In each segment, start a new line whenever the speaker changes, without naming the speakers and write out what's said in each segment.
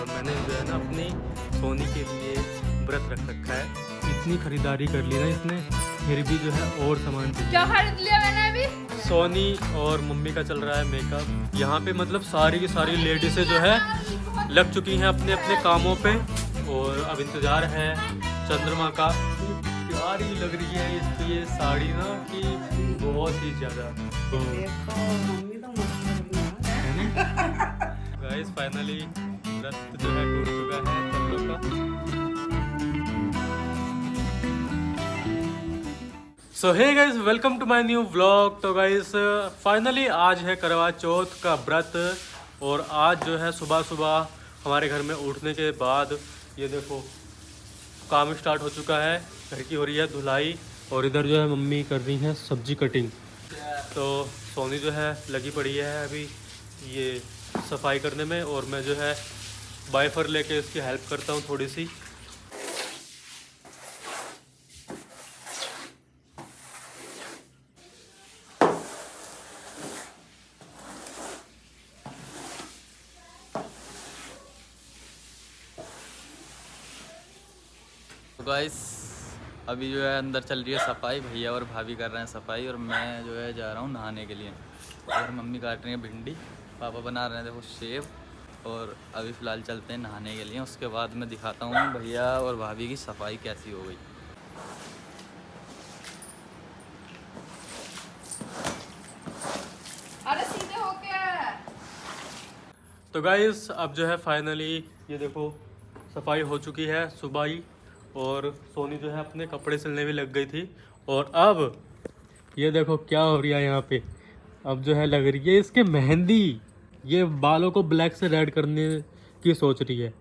और मैंने जो है ना अपनी सोनी के लिए व्रत रख रखा है। इतनी खरीदारी कर ली ना इसने, फिर भी जो है और सामान चाहिए।
क्या खरीद लिया मैंने अभी?
सोनी और मम्मी का चल रहा है मेकअप। यहाँ पे मतलब सारी की सारी लेडीज़ें जो है लग चुकी हैं अपने अपने कामों पे, और अब इंतज़ार है चंद्रमा का। प्यारी लग रही है इसकी ये साड़ी ना कि बहुत ही ज़्यादा। तो गाइस फाइनली व्रत जो है टूट चुका है सब लोग का। So hey guys, welcome to my new vlog. तो गाइस फाइनली आज है करवा चौथ का व्रत, और आज जो है सुबह सुबह हमारे घर में उठने के बाद ये देखो काम स्टार्ट हो चुका है। घर की हो रही है धुलाई, और इधर जो है मम्मी कर रही है सब्जी कटिंग। तो सोनी जो है लगी पड़ी है अभी ये सफाई करने में, और मैं जो है वाइफर लेके इसकी हेल्प करता हूँ थोड़ी सी।
गाइस अभी जो है अंदर चल रही है सफाई, भैया और भाभी कर रहे हैं सफाई, और मैं जो है जा रहा हूँ नहाने के लिए। और मम्मी काट रही है भिंडी, पापा बना रहे हैं देखो सेब, और अभी फ़िलहाल चलते हैं नहाने के लिए। उसके बाद मैं दिखाता हूँ भैया और भाभी की सफाई कैसी हो गई।
अरे सीधे होके।
तो गाइस अब जो है फाइनली ये देखो सफाई हो चुकी है सुबह ही, और सोनी जो है अपने कपड़े सिलने भी लग गई थी। और अब ये देखो क्या हो रहा है यहाँ पे। अब जो है लग रही है इसके मेहंदी, ये बालों को ब्लैक से रेड करने की सोच रही है,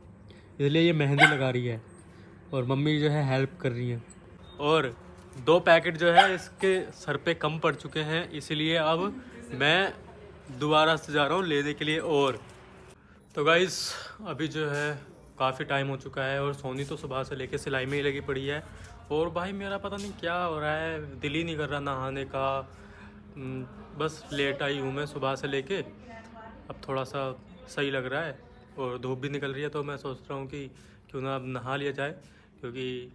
इसलिए ये मेहंदी लगा रही है, और मम्मी जो है हेल्प कर रही है। और 2 पैकेट जो है इसके सर पे कम पड़ चुके हैं, इसीलिए अब मैं दोबारा से जा रहा हूँ लेने के लिए। और तो गाइस अभी जो है काफ़ी टाइम हो चुका है, और सोनी तो सुबह से लेके सिलाई में ही लगी पड़ी है। और भाई मेरा पता नहीं क्या हो रहा है, दिल ही नहीं कर रहा नहाने का। बस लेट आई हूँ मैं सुबह से लेके, अब थोड़ा सा सही लग रहा है, और धूप भी निकल रही है, तो मैं सोच रहा हूँ कि क्यों ना अब नहा लिया जाए। क्योंकि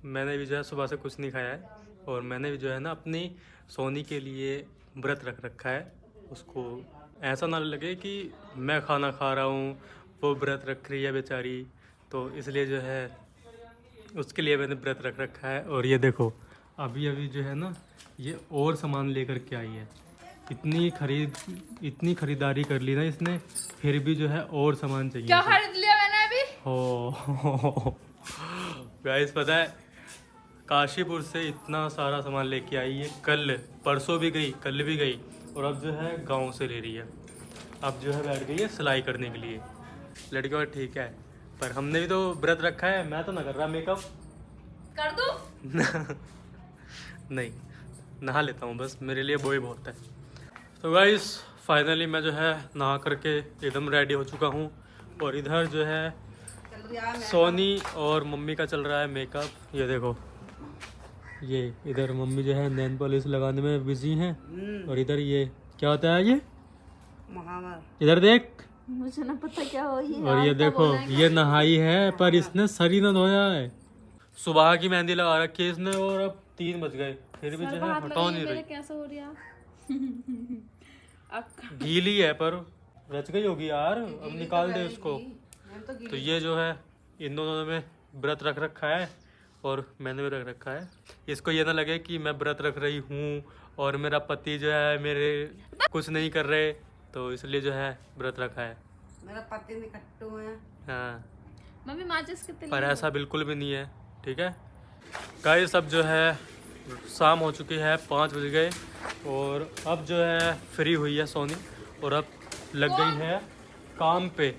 मैंने भी जो है सुबह से कुछ नहीं खाया है, और मैंने भी जो है ना अपनी सोनी के लिए व्रत रख रखा है। उसको ऐसा ना लगे कि मैं खाना खा रहा हूँ, वो व्रत रख रही है बेचारी, तो इसलिए जो है उसके लिए मैंने व्रत रख रखा है। और ये देखो अभी अभी जो है ना ये और सामान लेकर के आई है। इतनी खरीदारी कर ली ना इसने, फिर भी जो है और सामान चाहिए।
क्या खरीद लिया मैंने अभी?
हो गाइस पता है काशीपुर से इतना सारा सामान लेके आई है। कल परसों भी गई, कल भी गई, और अब जो है गांव से ले रही है। अब जो है बैठ गई है सिलाई करने के लिए। लड़की और ठीक है, पर हमने भी तो व्रत रखा है। मैं तो ना कर रहा मेकअप।
कर दूं?
नहीं, नहा लेता हूँ बस, मेरे लिए वो ही बहुत है। तो गाइस फाइनली मैं जो है नहा करके एकदम रेडी हो चुका हूँ, और इधर जो है सोनी और मम्मी का चल रहा है मेकअप। ये देखो ये इधर मम्मी जो है नेल पॉलिश लगाने में बिजी हैं, और इधर ये क्या होता है ये इधर देख।
मुझे ना पता क्या हो ये।
और ये देखो ये नहाई है, पर इसने सर ही ना धोया है। सुबह की मेहंदी लगा रखी है इसने, और अब 3 बज गए फिर भी जो है हटाओ नहीं रही।
कैसा हो रहा?
गीली है पर रच गई होगी यार, अब निकाल दे उसको। तो ये जो है इन दोनों में व्रत रख रखा है, और मैंने भी रख रखा है। इसको ये ना लगे कि मैं व्रत रख रही हूँ और मेरा पति जो है मेरे कुछ नहीं कर रहे, तो इसलिए जो है व्रत रखा है।
मेरा पति निकट्टू है।
हाँ,
मम्मी माचिस कितने?
पर ऐसा बिल्कुल भी नहीं है, ठीक है गाइस। सब जो है शाम हो चुकी है, 5 बज गए, और अब जो है फ्री हुई है सोनी, और अब लग गई है काम पे।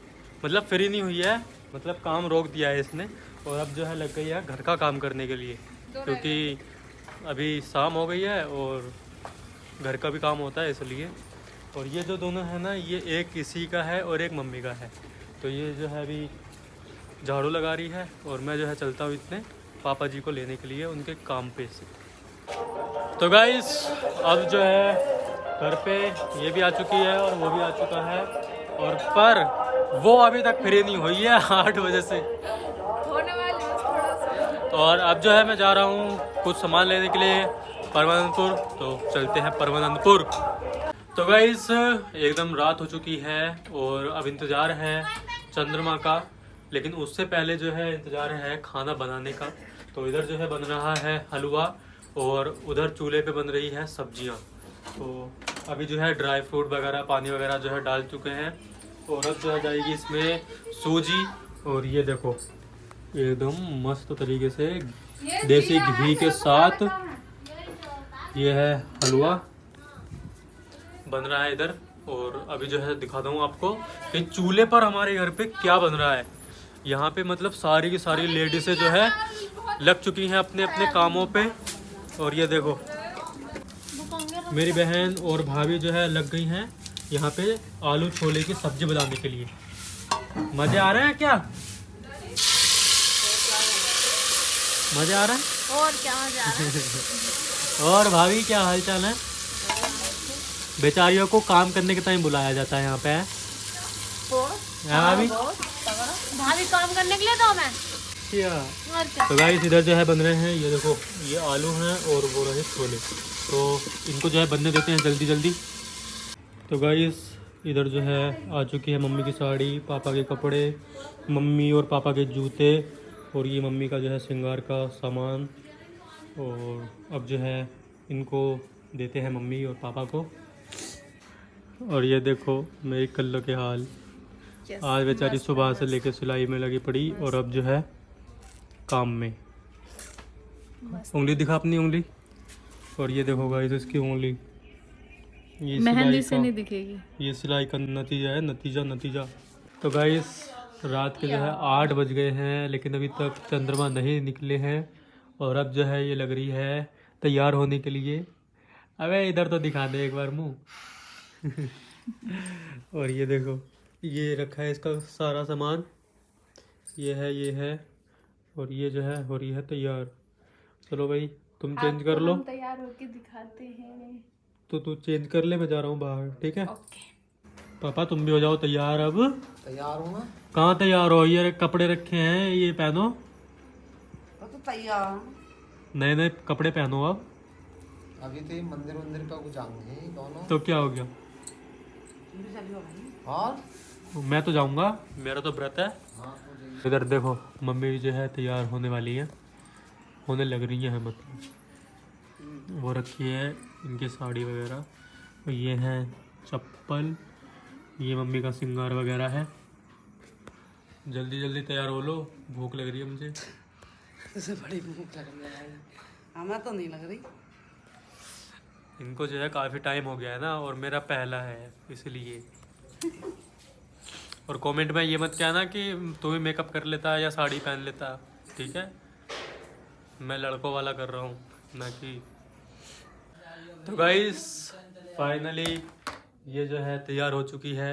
मतलब फ्री नहीं हुई है, मतलब काम रोक दिया है इसने, और अब जो है लग गई है घर का काम करने के लिए, क्योंकि अभी शाम हो गई है और घर का भी काम होता है इसलिए। और ये जो दोनों है ना, ये एक इसी का है और एक मम्मी का है। तो ये जो है अभी झाड़ू लगा रही है, और मैं जो है चलता हूँ इतने पापा जी को लेने के लिए उनके काम पे से। तो गाइस अब जो है घर पे ये भी आ चुकी है और वो भी आ चुका है, और पर वो अभी तक फ्री नहीं हुई है 8 बजे से।
होने वाली बस थोड़ा सा।
और अब जो है मैं जा रहा हूँ कुछ सामान लेने के लिए परमानंदपुर, तो चलते हैं परमानंदपुर। तो गाइस एकदम रात हो चुकी है और अब इंतज़ार है चंद्रमा का, लेकिन उससे पहले जो है इंतज़ार है खाना बनाने का। तो इधर जो है बन रहा है हलवा और उधर चूल्हे पे बन रही है सब्जियां। तो अभी जो है ड्राई फ्रूट वगैरह पानी वगैरह जो है डाल चुके हैं और अब जो है जाएगी इसमें सूजी। और ये देखो एकदम मस्त तरीके से देसी घी के साथ ये है हलवा बन रहा है इधर। और अभी जो है दिखाता हूँ आपको कि चूल्हे पर हमारे घर पे क्या बन रहा है। यहाँ पे मतलब सारी की सारी लेडीज़ें जो है लग चुकी हैं अपने अपने कामों पे। और ये देखो मेरी बहन और भाभी जो है लग गई हैं यहाँ पे आलू छोले की सब्जी बनाने के लिए। मज़े आ रहे हैं क्या? मज़े आ रहा है?
और क्या मजा आ रहा है?
और भाभी क्या हाल चाल है? बेचारियों को काम करने के टाइम बुलाया जाता है यहाँ पे, है भाभी?
भाभी काम करने के लिए तो मैं
क्या?
और क्या।
तो गाइस इधर जो है बन रहे हैं, ये देखो ये आलू हैं और वो रहे छोले। तो इनको जो है बनने देते हैं जल्दी जल्दी। तो गाइस इधर जो है आ चुकी है मम्मी की साड़ी, पापा के कपड़े, मम्मी और पापा के जूते और ये मम्मी का जो है श्रृंगार का सामान। और अब जो है इनको देते हैं मम्मी और पापा को। और ये देखो मेरी कल्लो के हाल, आज बेचारी सुबह से लेकर सिलाई में लगी पड़ी और अब जो है काम में। उंगली दिखा अपनी उंगली। और ये देखो गाइस इसकी उंगली, ये
मेहंदी
सिलाई
से
का
नहीं दिखेगी।
ये सिलाई का नतीजा है, नतीजा। तो गाइस रात के जो है 8 बज गए हैं लेकिन अभी तक चंद्रमा नहीं निकले हैं। और अब जो है ये लग रही है तैयार होने के लिए। अबे इधर तो दिखा दे एक बार मुँह। और ये देखो ये रखा है इसका सारा सामान, ये है और ये जो है हो रही है तैयार। चलो भाई तुम चेंज कर लो।
तैयार होके दिखाते हैं।
तो तू चेंज कर ले, मैं जा रहा हूँ बाहर, ठीक है?
ओके।
पापा तुम भी हो जाओ तैयार अब।
तैयार हूँ मैं।
कहाँ तैयार हो? ये कपड़े रखे हैं ये पहनो,
तो तैयार हूँ।
नए नए कपड़े पहनो अब।
अभी तो ये मंदिर वंदिर का कुछ जाएंगे दोनों।
तो क्या हो गया?
तुम भी चलियो भाई।
और
मैं तो जाऊँगा, मेरा तो व्रत है।
हाँ तो जाइए।
इधर देखो मम्मी जो है तैयार होने वाली है, होने लग रही है मतलब। वो रखी है इनकी साड़ी वगैरह और ये है चप्पल, ये मम्मी का श्रृंगार वगैरह है। जल्दी जल्दी तैयार हो लो, भूख लग रही है मुझे।
तुझे बड़ी भूख लग रही है। हमें तो नहीं लग रही।
इनको जो है काफ़ी टाइम हो गया है ना और मेरा पहला है इसलिए। और कमेंट में ये मत कहना कि तू भी मेकअप कर लेता है या साड़ी पहन लेता, ठीक है? मैं लड़कों वाला कर रहा हूँ ना कि। तो गाइस फाइनली ये जो है तैयार हो चुकी है।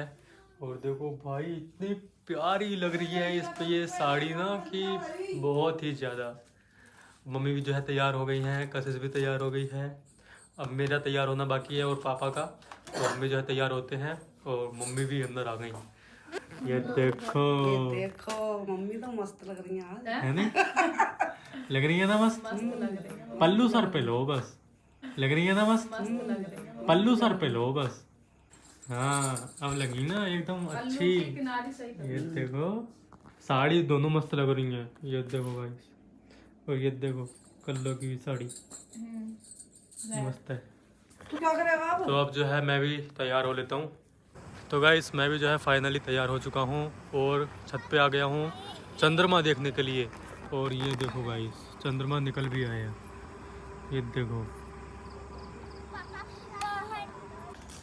और देखो भाई इतनी प्यारी लग रही है इस पे ये साड़ी ना कि बहुत ही ज़्यादा। मम्मी भी जो है तैयार हो गई हैं, कशिश भी तैयार हो गई है। अब मेरा तैयार होना बाकी है और पापा का। तो मम्मी जो है तैयार होते हैं और मम्मी भी अंदर आ गई। ये देखो,
ये देखो मम्मी तो मस्त लग रही है आज।
है नहीं? लग रही है ना मस्त? पल्लू सर पे लो बस। लग रही है ना मस्त? पल्लू सर पे लो बस। हाँ अब लगी ना एकदम अच्छी। ये देखो साड़ी दोनों मस्त लग रही हैं। ये देखो गाइस, और ये देखो कल्लो की भी साड़ी मस्त है।
तू क्या करेगा अब?
तो अब जो है मैं भी तैयार हो लेता हूँ। तो गाइस मैं भी जो है फाइनली तैयार हो चुका हूँ और छत पे आ गया हूँ चंद्रमा देखने के लिए। और ये देखो गाइस चंद्रमा निकल भी आया, ये देखो।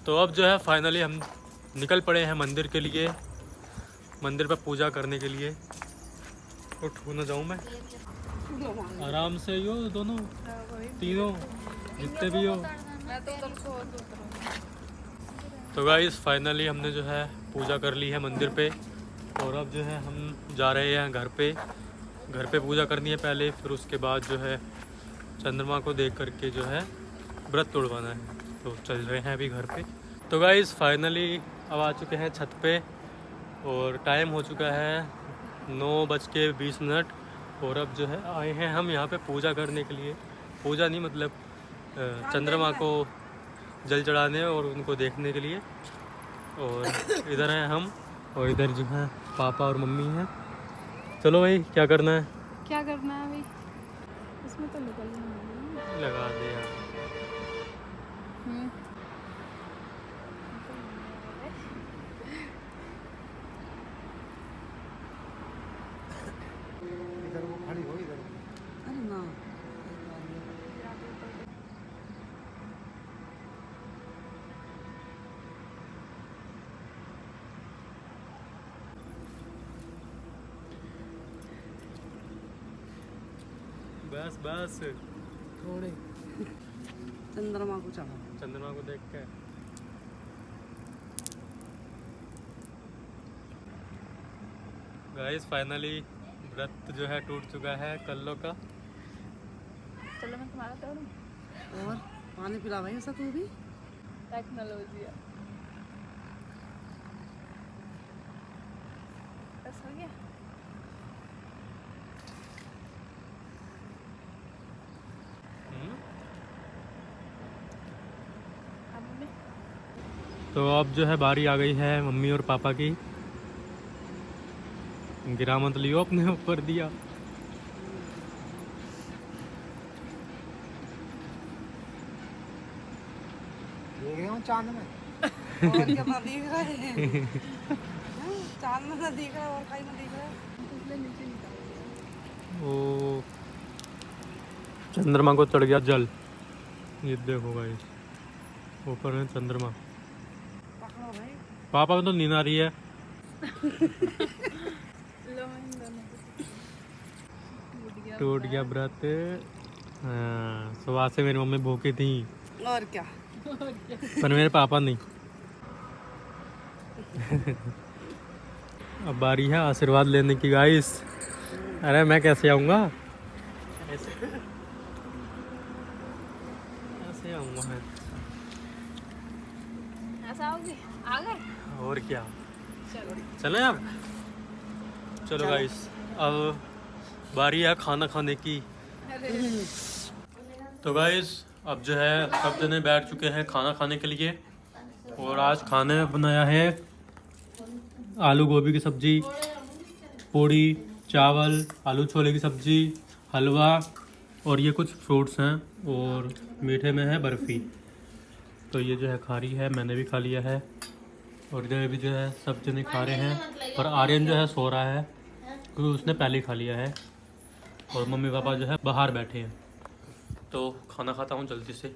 तो अब जो है फाइनली हम निकल पड़े हैं मंदिर के लिए, मंदिर पर पूजा करने के लिए। उठ ना जाऊँ मैं? आराम से ही हो दोनों तीनों जितने भी हो। तो गाइस फाइनली हमने जो है पूजा कर ली है मंदिर पे। और अब जो है हम जा रहे हैं घर पे। घर पे पूजा करनी है पहले, फिर उसके बाद जो है चंद्रमा को देख करके जो है व्रत तोड़वाना है। तो चल रहे हैं अभी घर पे। तो गाइस फाइनली अब आ चुके हैं छत पे और टाइम हो चुका है 9:20 और अब जो है आए हैं हम यहाँ पे पूजा करने के लिए। पूजा नहीं मतलब चंद्रमा को जल चढ़ाने और उनको देखने के लिए। और इधर हैं हम और इधर जो है पापा और मम्मी हैं। चलो भाई क्या करना है?
क्या करना है अभी? इसमें तो निकलना है।
लगा दे यार।
इधर वो खड़ी हो इधर।
अरे ना
बस बस
थोड़े चंद्रमा को चढ़ा।
चंद्रमा को देख के गाइस फाइनली व्रत जो है टूट चुका है कल्लो का।
चलो मैं तुम्हारा तोड़ूं।
और पानी पिला भाई ऐसा तू भी।
टेक्नोलॉजी है। बस हो गया। अब मैं
तो अब जो है बारी आ गई है मम्मी और पापा की। गिरा मत लियो अपने ऊपर दिया।
देख रहे हो चांद में।
और क्या ना दिख रहा है हाँ, चांद में ना दिख रहा है और कहीं ना दिख रहा है।
ओ चंद्रमा को चढ़ गया जल। ये देखो गाइस ऊपर है चंद्रमा।
पकड़ो भाई।
पापा को तो नींद आ रही है।
लो मैं इन दोनों को
टूट गया व्रत। हाँ, सुबह से मेरी मम्मी भूखी थी
और क्या।
पर मेरे पापा नहीं। अब बारी है आशीर्वाद लेने की गाइस। अरे मैं कैसे आऊँगा? ऐसे आऊँगा मैं।
ऐसा होगी आ गए।
और क्या
चलो
चलें अब? चलो गाइस अब बारी है खाना खाने की। तो गाइस अब जो है सब जने बैठ चुके हैं खाना खाने के लिए। और आज खाने में बनाया है आलू गोभी की सब्जी, पूड़ी, चावल, आलू छोले की सब्जी, हलवा और ये कुछ फ्रूट्स हैं और मीठे में है बर्फ़ी। तो ये जो है खा रही है, मैंने भी खा लिया है और इधर भी जो है सब जने खा रहे हैं। और आर्यन जो है सो रहा है क्योंकि उसने पहले ही खा लिया है और मम्मी पापा जो है बाहर बैठे हैं। तो खाना खाता हूँ जल्दी से,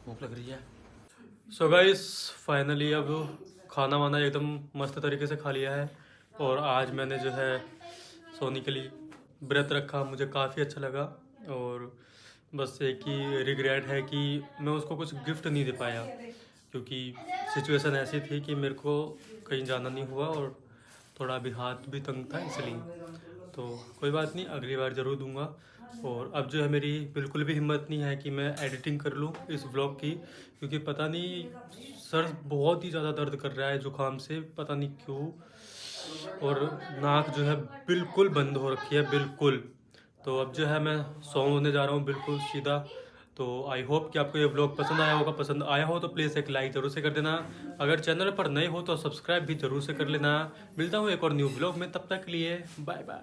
भूख लग रही है। सो गाइस फाइनली अब खाना वाना एकदम मस्त तरीके से खा लिया है। और आज मैंने जो है सोनी के लिए व्रत रखा, मुझे काफ़ी अच्छा लगा। और बस एक ही रिग्रेट है कि मैं उसको कुछ गिफ्ट नहीं दे पाया क्योंकि सिचुएशन ऐसी थी कि मेरे को कहीं जाना नहीं हुआ और थोड़ा अभी हाथ भी तंग था इसलिए। तो कोई बात नहीं, अगली बार ज़रूर दूंगा। और अब जो है मेरी बिल्कुल भी हिम्मत नहीं है कि मैं एडिटिंग कर लूँ इस व्लॉग की क्योंकि पता नहीं सर बहुत ही ज़्यादा दर्द कर रहा है जुकाम से, पता नहीं क्यों। और नाक जो है बिल्कुल बंद हो रखी है बिल्कुल। तो अब जो है मैं सोने जा रहा हूँ बिल्कुल सीधा। तो आई होप कि आपको ये व्लॉग पसंद आया होगा। पसंद आया हो तो प्लीज़ एक लाइक ज़रूर से कर देना। अगर चैनल पर नए हो तो सब्सक्राइब भी ज़रूर से कर लेना। मिलता हूँ एक और न्यू व्लॉग में, तब तक के लिए बाय बाय।